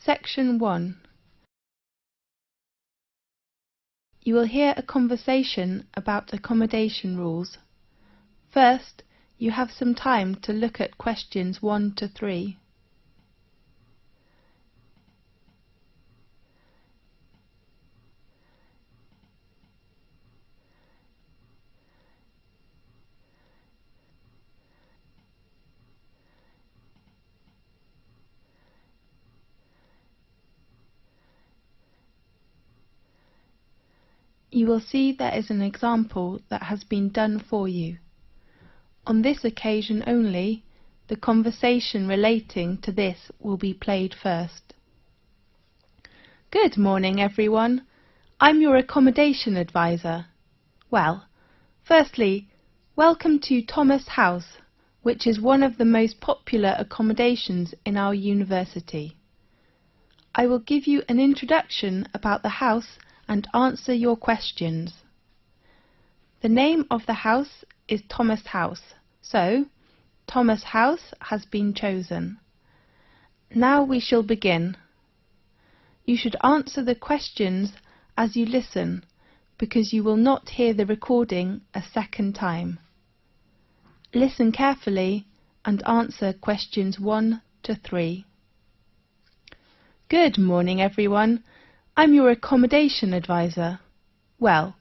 Section 1. You will hear a conversation about accommodation rules. First, you have some time to look at questions 1 to 3. You will see there is an example that has been done for you. On this occasion only, the conversation relating to this will be played first. Good morning, everyone. I'm your accommodation advisor. Well, firstly, welcome to Thomas House, which is one of the most popular accommodations in our university. I will give you an introduction about the house and answer your questions. The name of the house is Thomas House, so Thomas House has been chosen. Now we shall begin. You should answer the questions as you listen, because you will not hear the recording a second time. Listen carefully and answer questions 1 to 3. Good morning, everyone. I'm your accommodation advisor. Well,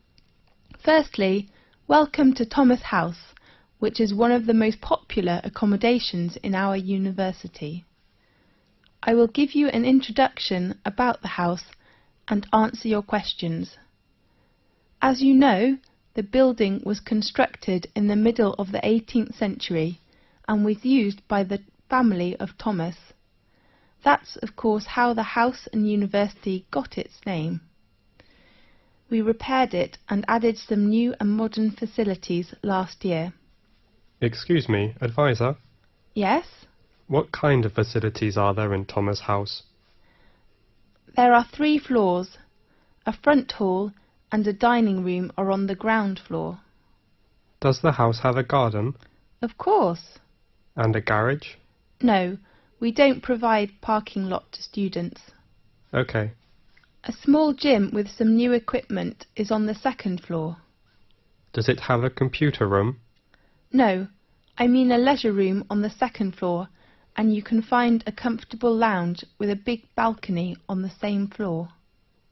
firstly, welcome to Thomas House, which is one of the most popular accommodations in our university. I will give you an introduction about the house and answer your questions. As you know, the building was constructed in the middle of the 18th century and was used by the family of Thomas. That's, of course, how the house and university got its name. We repaired it and added some new and modern facilities last year. Excuse me, advisor? Yes? What kind of facilities are there in Thomas House? There are 3 floors. A front hall and a dining room are on the ground floor. Does the house have a garden? Of course. And a garage? No, we don't provide parking lot to students. Okay. A small gym with some new equipment is on the 2nd floor. Does it have a computer room? No, I mean a leisure room on the 2nd floor, and you can find a comfortable lounge with a big balcony on the same floor.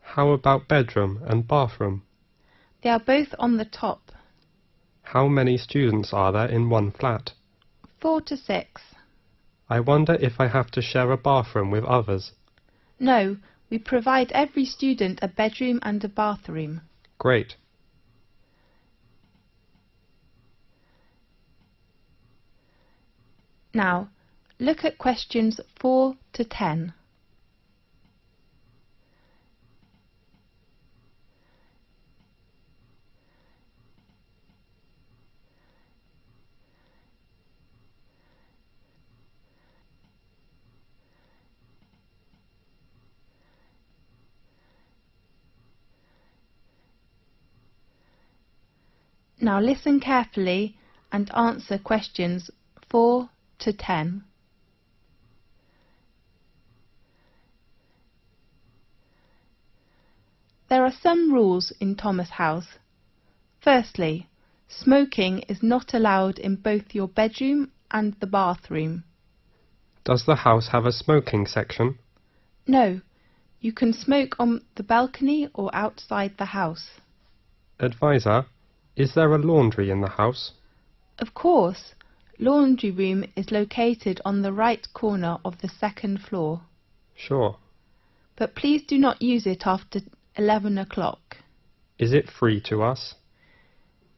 How about bedroom and bathroom? They are both on the top. How many students are there in one flat? 4 to 6. I wonder if I have to share a bathroom with others. No, we provide every student a bedroom and a bathroom. Great. Now, look at questions 4 to 10. Now listen carefully and answer questions 4 to 10. There are some rules in Thomas House. Firstly, smoking is not allowed in both your bedroom and the bathroom. Does the house have a smoking section? No, you can smoke on the balcony or outside the house. Advisor, is there a laundry in the house? Of course, laundry room is located on the right corner of the 2nd floor. Sure. But please do not use it after 11 o'clock. Is it free to us?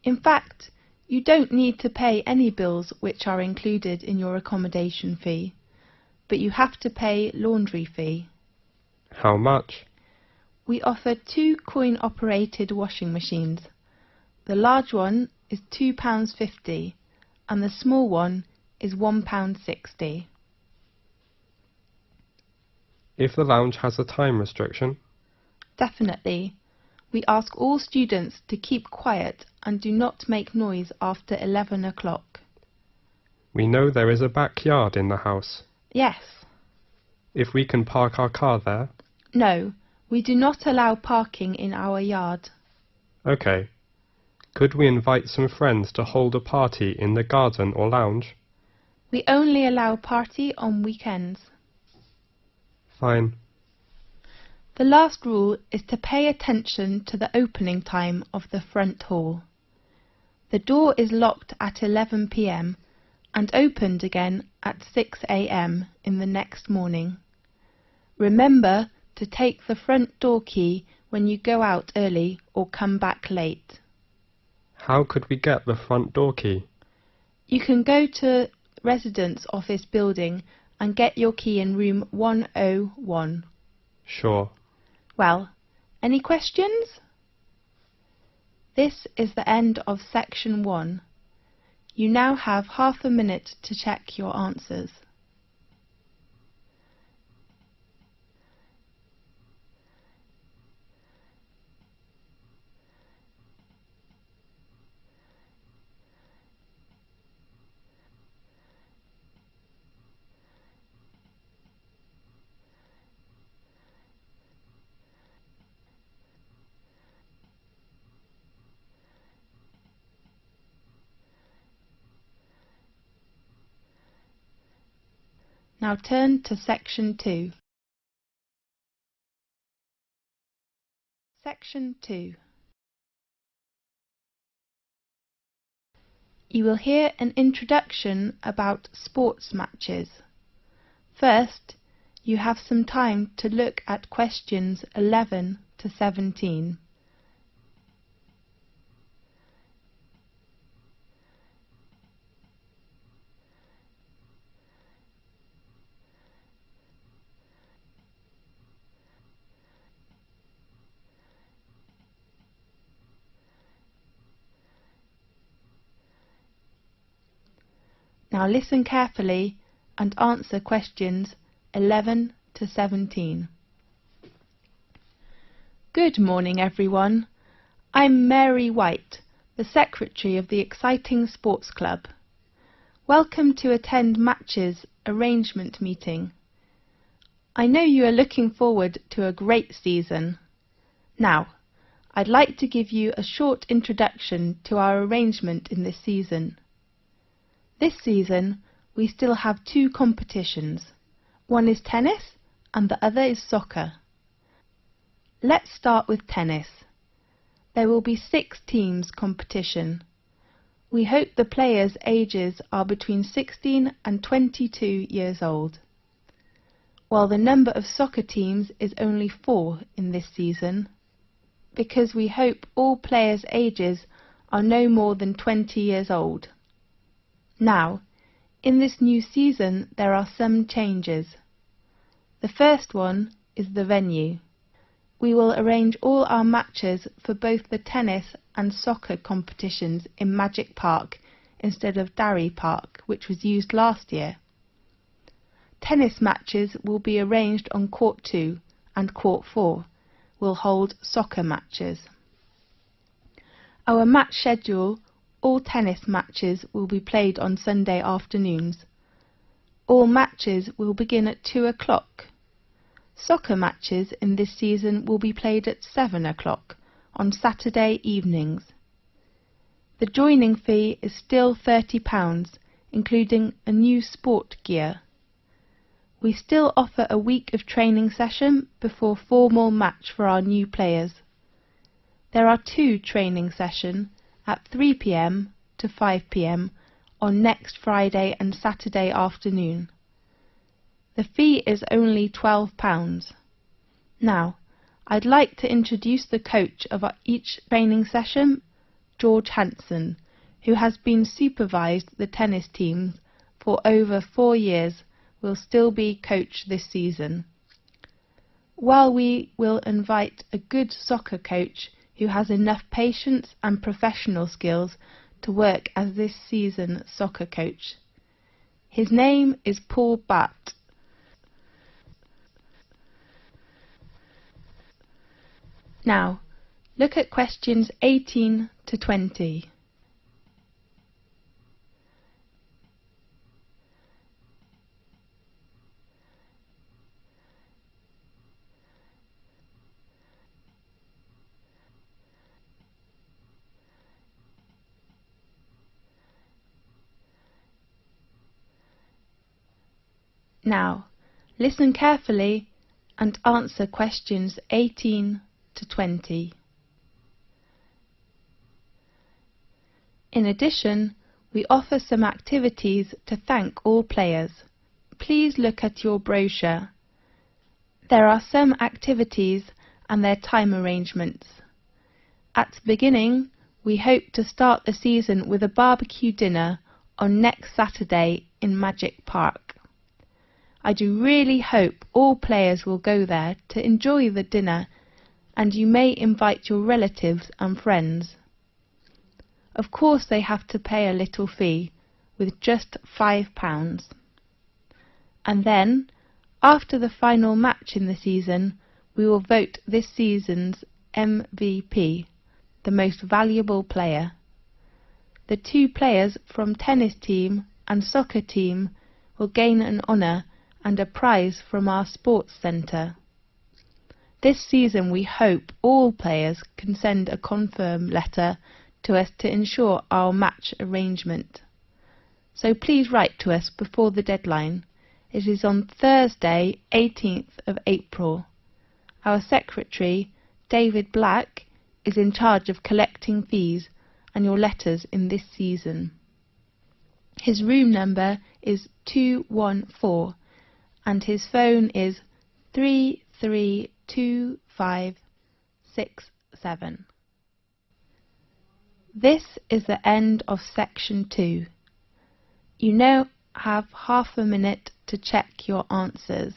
In fact, you don't need to pay any bills which are included in your accommodation fee, but you have to pay laundry fee. How much? We offer 2 coin-operated washing machines. The large one is £2.50 and the small one is £1.60. If the lounge has a time restriction? Definitely. We ask all students to keep quiet and do not make noise after 11 o'clock. We know there is a backyard in the house. Yes. if we can park our car there? No, we do not allow parking in our yard. Okay. Could we invite some friends to hold a party in the garden or lounge? We only allow party on weekends. Fine. The last rule is to pay attention to the opening time of the front hall. The door is locked at 11 p.m. and opened again at 6 a.m. in the next morning. Remember to take the front door key when you go out early or come back late. How could we get the front door key? You can go to residence office building and get your key in room 101. Sure. Well, any questions? This is the end of section 1. You now have half a minute to check your answers. Now turn to section 2. Section 2. You will hear an introduction about sports matches. First, you have some time to look at questions 11 to 17. Now listen carefully and answer questions 11 to 17. Good morning, everyone. I'm Mary White, the Secretary of the exciting sports club. Welcome to attend Match's arrangement meeting. I know you are looking forward to a great season. Now, I'd like to give you a short introduction to our arrangement in this season. This season, we still have 2 competitions. One is tennis and the other is soccer. Let's start with tennis. There will be 6 teams competition. We hope the players' ages are between 16 and 22 years old. While the number of soccer teams is only 4 in this season, because we hope all players' ages are no more than 20 years old. Now, in this new season there are some changes. The first one is the venue. We will arrange all our matches for both the tennis and soccer competitions in Magic Park instead of Darry Park, which was used last year. Tennis matches will be arranged on Court 2 and Court 4 will hold soccer matches. Our match schedule: all tennis matches will be played on Sunday afternoons. All matches will begin at 2 o'clock. Soccer matches in this season will be played at 7 o'clock on Saturday evenings. The joining fee is still £30, including a new sport gear. We still offer a week of training session before formal match for our new players. There are 2 training sessions at 3 p.m. to 5 p.m. on next Friday and Saturday afternoon. The fee is only £12. Now, I'd like to introduce the coach of each training session, George Hanson, who has been supervised the tennis teams for over 4 years, will still be coach this season. While we will invite a good soccer coach who has enough patience and professional skills to work as this season's soccer coach. His name is Paul Batt. Now, look at questions 18 to 20. Now, listen carefully and answer questions 18 to 20. In addition, we offer some activities to thank all players. Please look at your brochure. There are some activities and their time arrangements. At the beginning, we hope to start the season with a barbecue dinner on next Saturday in Magic Park. I do really hope all players will go there to enjoy the dinner, and you may invite your relatives and friends. Of course they have to pay a little fee, with just £5. And then, after the final match in the season, we will vote this season's MVP, the most valuable player. The 2 players from tennis team and soccer team will gain an honour and a prize from our sports centre. This season we hope all players can send a confirm letter to us to ensure our match arrangement. So please write to us before the deadline. It is on Thursday, 18th of April. Our secretary, David Black, is in charge of collecting fees and your letters in this season. His room number is 214 and his phone is 332567. This is the end of section 2. You now have half a minute to check your answers.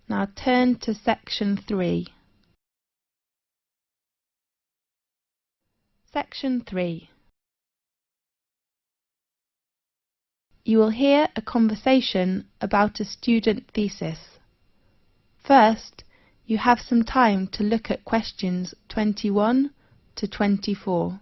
Now turn to section 3. Section 3. You will hear a conversation about a student thesis. First, you have some time to look at questions 21 to 24.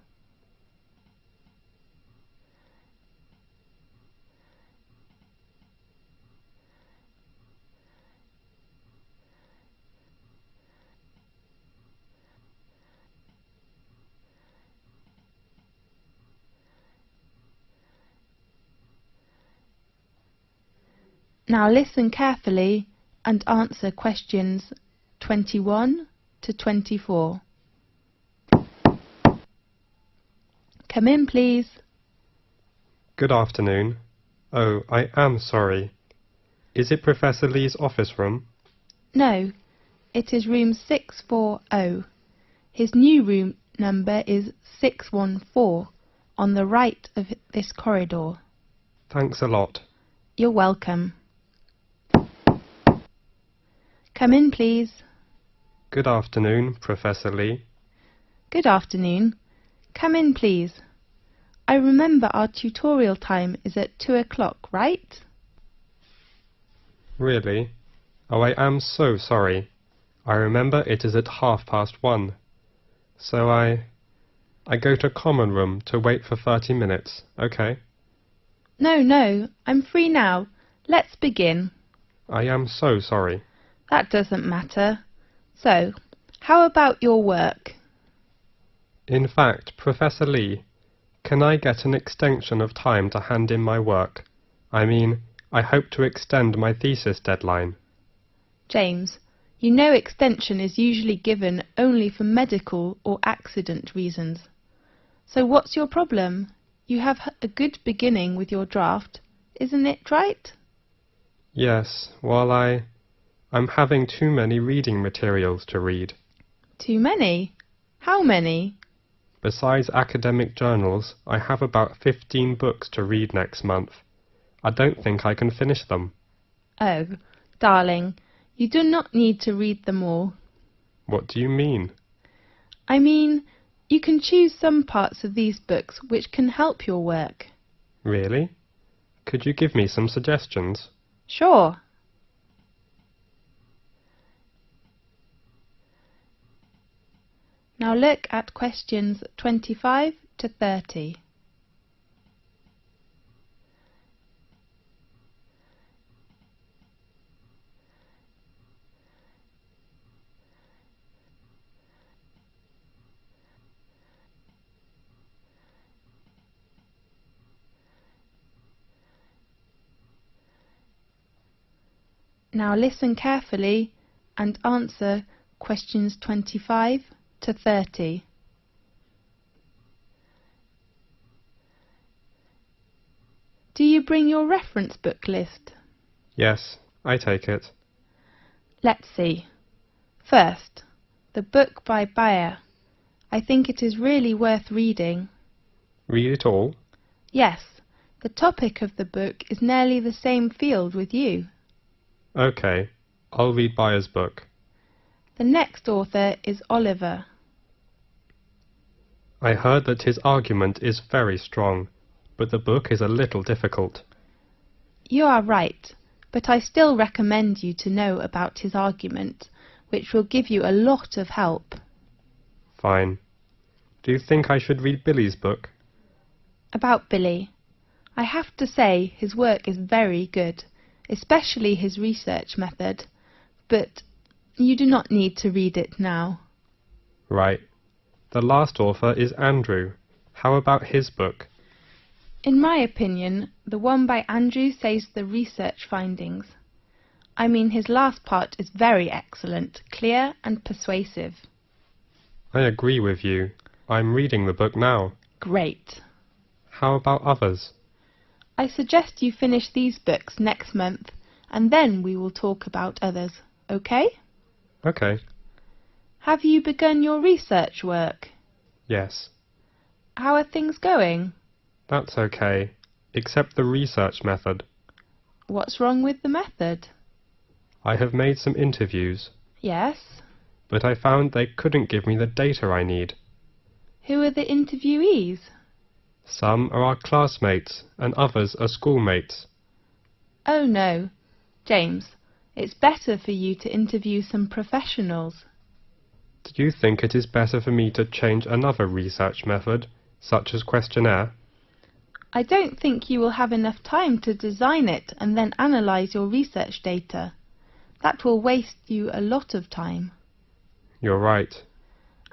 Now listen carefully and answer questions 21 to 24. Come in, please. Good afternoon. Oh, I am sorry. Is it Professor Lee's office room? No, it is room 640. His new room number is 614 on the right of this corridor. Thanks a lot. You're welcome. Come in, please. Good afternoon, Professor Lee. Good afternoon. Come in, please. I remember our tutorial time is at 2 o'clock, right? Really? Oh, I am so sorry. I remember it is at 1:30. So I go to common room to wait for 30 minutes, okay? No, I'm free now. Let's begin. I am so sorry. That doesn't matter. So, how about your work? In fact, Professor Lee, can I get an extension of time to hand in my work? I mean, I hope to extend my thesis deadline. James, you know extension is usually given only for medical or accident reasons. So what's your problem? You have a good beginning with your draft, isn't it right? Yes, well, I'm having too many reading materials to read. Too many? How many? Besides academic journals, I have about 15 books to read next month. I don't think I can finish them. Oh, darling, you do not need to read them all. What do you mean? I mean, you can choose some parts of these books which can help your work. Really? Could you give me some suggestions? Sure. Now look at questions 25 to 30. Now listen carefully and answer questions 25 to 30. Do you bring your reference book list? Yes, I take it. Let's see. First, the book by Bayer. I think it is really worth reading. Read it all? Yes, the topic of the book is nearly the same field with you. Okay, I'll read Bayer's book. The next author is Oliver. I heard that his argument is very strong, but the book is a little difficult. You are right, but I still recommend you to know about his argument, which will give you a lot of help. Fine. Do you think I should read Billy's book? About Billy. I have to say his work is very good, especially his research method, but you do not need to read it now. Right. The last author is Andrew. How about his book? In my opinion, the one by Andrew says the research findings. I mean, his last part is very excellent, clear and persuasive. I agree with you. I'm reading the book now. Great. How about others? I suggest you finish these books next month, and then we will talk about others, okay? Okay. Have you begun your research work? Yes. How are things going? That's okay, except the research method. What's wrong with the method? I have made some interviews, Yes. but I found they couldn't give me the data I need. Who are the interviewees? Some are our classmates and others are schoolmates. Oh no. James, it's better for you to interview some professionals. Do you think it is better for me to change another research method, such as questionnaire? I don't think you will have enough time to design it and then analyse your research data. That will waste you a lot of time. You're right.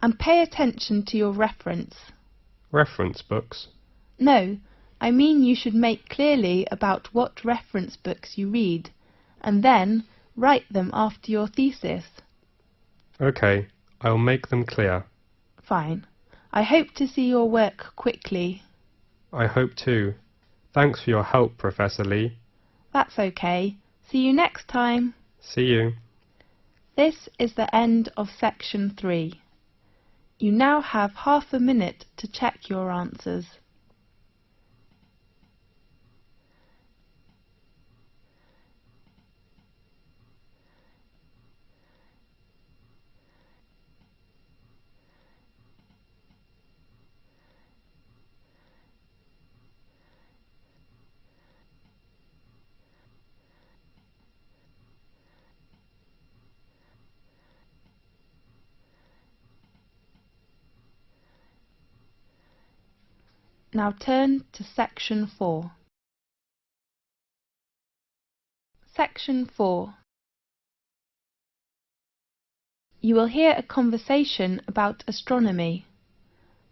And pay attention to your reference. Reference books? No, I mean you should make clearly about what reference books you read, and then write them after your thesis. Okay, I'll make them clear. Fine. I hope to see your work quickly. I hope too. Thanks for your help, Professor Lee. That's okay. See you next time. See you. This is the end of section 3. You now have half a minute to check your answers. Now turn to section 4. Section 4. You will hear a conversation about astronomy.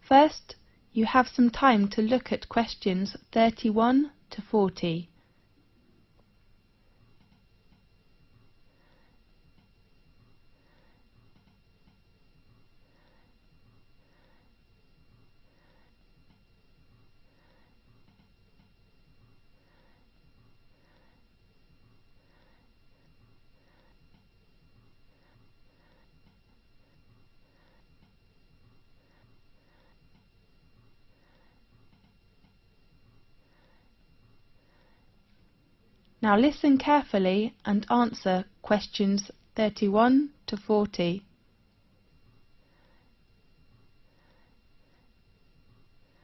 First, you have some time to look at questions 31 to 40. Now listen carefully and answer questions 31 to 40.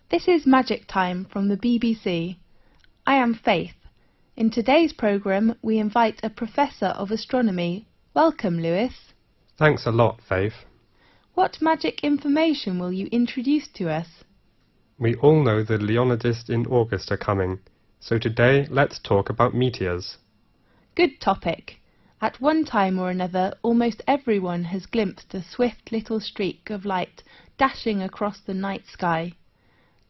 This is Magic Time from the BBC. I am Faith, In today's programme, we invite a Professor of Astronomy. Welcome, Lewis. Thanks a lot, Faith. What magic information will you introduce to us? We all know the Leonidas in August are coming, so today let's talk about meteors. Good topic. At one time or another, almost everyone has glimpsed a swift little streak of light dashing across the night sky.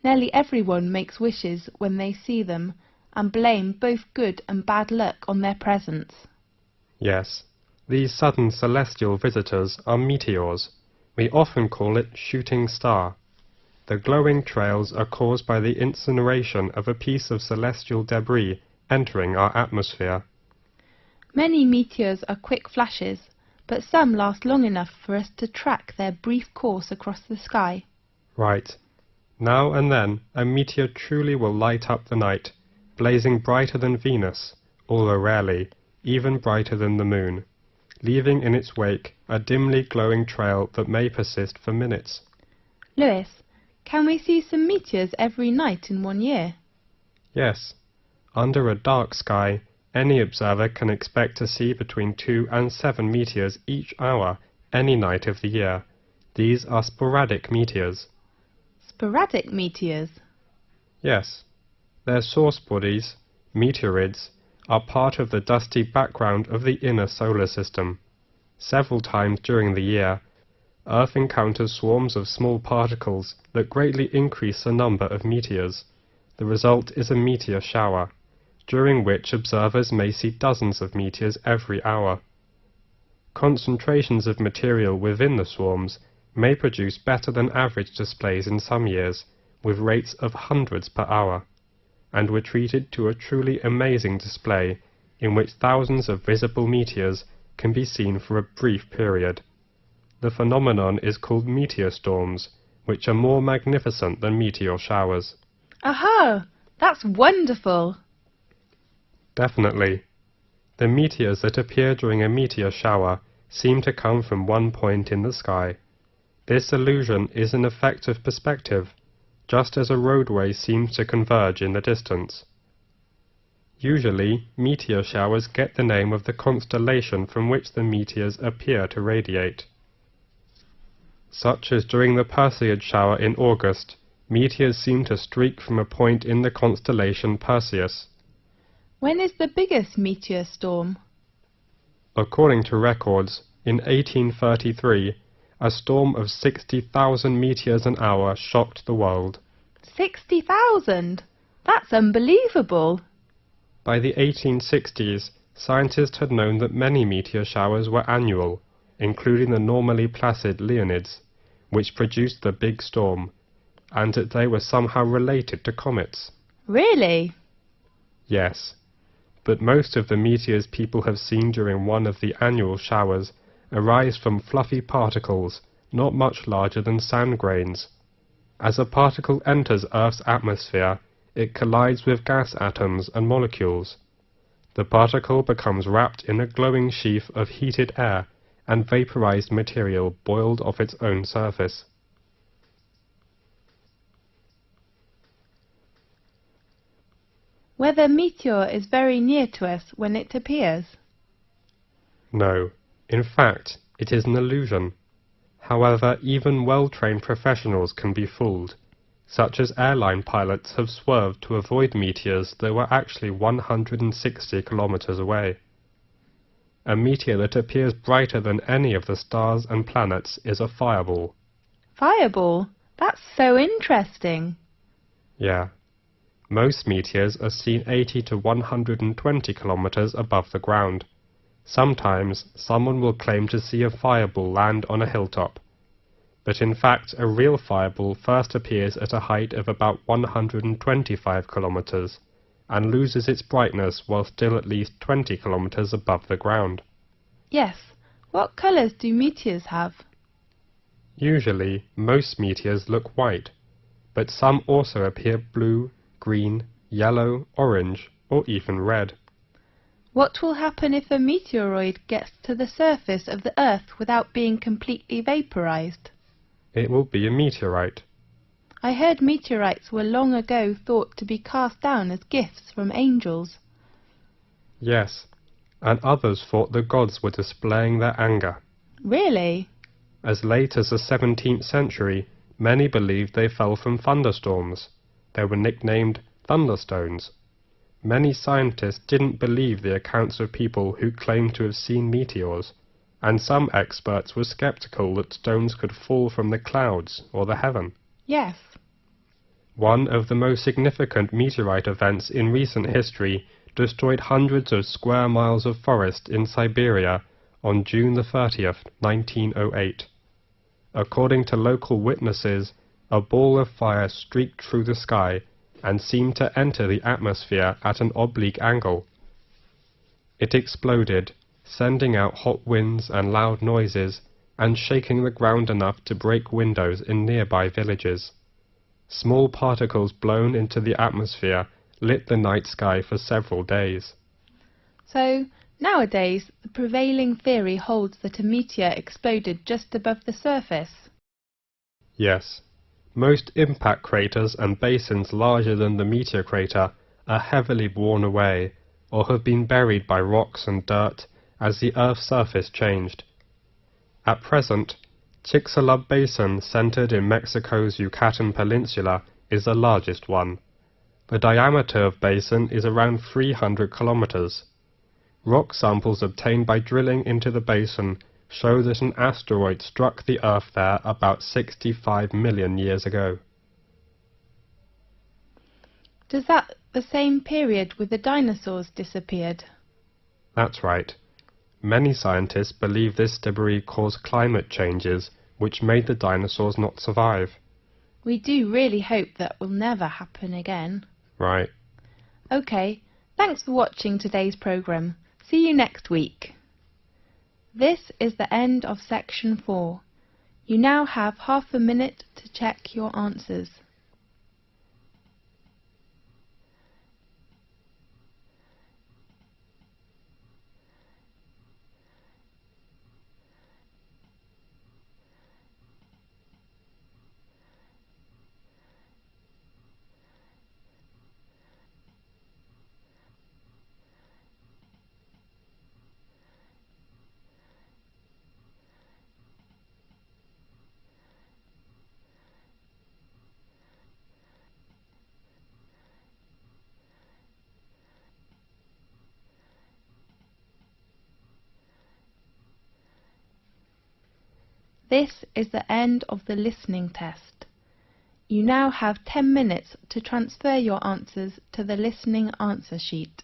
Nearly everyone makes wishes when they see them, and blame both good and bad luck on their presence. Yes, these sudden celestial visitors are meteors. We often call it shooting star. The glowing trails are caused by the incineration of a piece of celestial debris entering our atmosphere. Many meteors are quick flashes, but some last long enough for us to track their brief course across the sky. Right. Now and then, a meteor truly will light up the night, blazing brighter than Venus, although rarely, even brighter than the moon, leaving in its wake a dimly glowing trail that may persist for minutes. Lewis, can we see some meteors every night in 1 year? Yes. Under a dark sky, any observer can expect to see between 2 and 7 meteors each hour, any night of the year. These are sporadic meteors. Sporadic meteors? Yes. Their source bodies, meteorids, are part of the dusty background of the inner solar system. Several times during the year, Earth encounters swarms of small particles that greatly increase the number of meteors. The result is a meteor shower, during which observers may see dozens of meteors every hour. Concentrations of material within the swarms may produce better than average displays in some years, with rates of hundreds per hour, and were treated to a truly amazing display in which thousands of visible meteors can be seen for a brief period. The phenomenon is called meteor storms, which are more magnificent than meteor showers. Aha! That's wonderful! Definitely. The meteors that appear during a meteor shower seem to come from one point in the sky. This illusion is an effect of perspective, just as a roadway seems to converge in the distance. Usually, meteor showers get the name of the constellation from which the meteors appear to radiate. Such as during the Perseid shower in August, meteors seem to streak from a point in the constellation Perseus. When is the biggest meteor storm? According to records, in 1833, a storm of 60,000 meteors an hour shocked the world. 60,000? That's unbelievable! By the 1860s, scientists had known that many meteor showers were annual, including the normally placid Leonids, which produced the big storm, and that they were somehow related to comets. Really? Yes, but most of the meteors people have seen during one of the annual showers arise from fluffy particles not much larger than sand grains. As a particle enters Earth's atmosphere, it collides with gas atoms and molecules. The particle becomes wrapped in a glowing sheath of heated air and vaporized material boiled off its own surface. Whether meteor is very near to us when it appears? No. In fact, it is an illusion. However, even well-trained professionals can be fooled, such as airline pilots have swerved to avoid meteors that were actually 160 kilometers away. A meteor that appears brighter than any of the stars and planets is a fireball. Fireball? That's so interesting. Yeah. Most meteors are seen 80 to 120 kilometers above the ground. Sometimes someone will claim to see a fireball land on a hilltop, but in fact a real fireball first appears at a height of about 125 kilometers and loses its brightness while still at least 20 kilometers above the ground. Yes. What colours do meteors have? Usually, most meteors look white, but some also appear blue, green, yellow, orange, or even red. What will happen if a meteoroid gets to the surface of the Earth without being completely vaporized? It will be a meteorite. I heard meteorites were long ago thought to be cast down as gifts from angels. Yes, and others thought the gods were displaying their anger. Really? As late as the 17th century, many believed they fell from thunderstorms. They were nicknamed thunderstones. Many scientists didn't believe the accounts of people who claimed to have seen meteors, and some experts were skeptical that stones could fall from the clouds or the heaven. Yes. One of the most significant meteorite events in recent history destroyed hundreds of square miles of forest in Siberia on June the 30th, 1908. According to local witnesses, a ball of fire streaked through the sky and seemed to enter the atmosphere at an oblique angle. It exploded, sending out hot winds and loud noises, and shaking the ground enough to break windows in nearby villages. Small particles blown into the atmosphere lit the night sky for several days. So, nowadays, the prevailing theory holds that a meteor exploded just above the surface. Yes. Most impact craters and basins larger than the meteor crater are heavily worn away, or have been buried by rocks and dirt as the Earth's surface changed. At present, Chicxulub Basin, centered in Mexico's Yucatan Peninsula, is the largest one. The diameter of basin is around 300 kilometers. Rock samples obtained by drilling into the basin show that an asteroid struck the Earth there about 65 million years ago. Does that the same period with the dinosaurs disappeared? That's right. Many scientists believe this debris caused climate changes which made the dinosaurs not survive. We do really hope that will never happen again. Right. OK, thanks for watching today's programme. See you next week. This is the end of section 4. You now have half a minute to check your answers. This is the end of the listening test. You now have 10 minutes to transfer your answers to the listening answer sheet.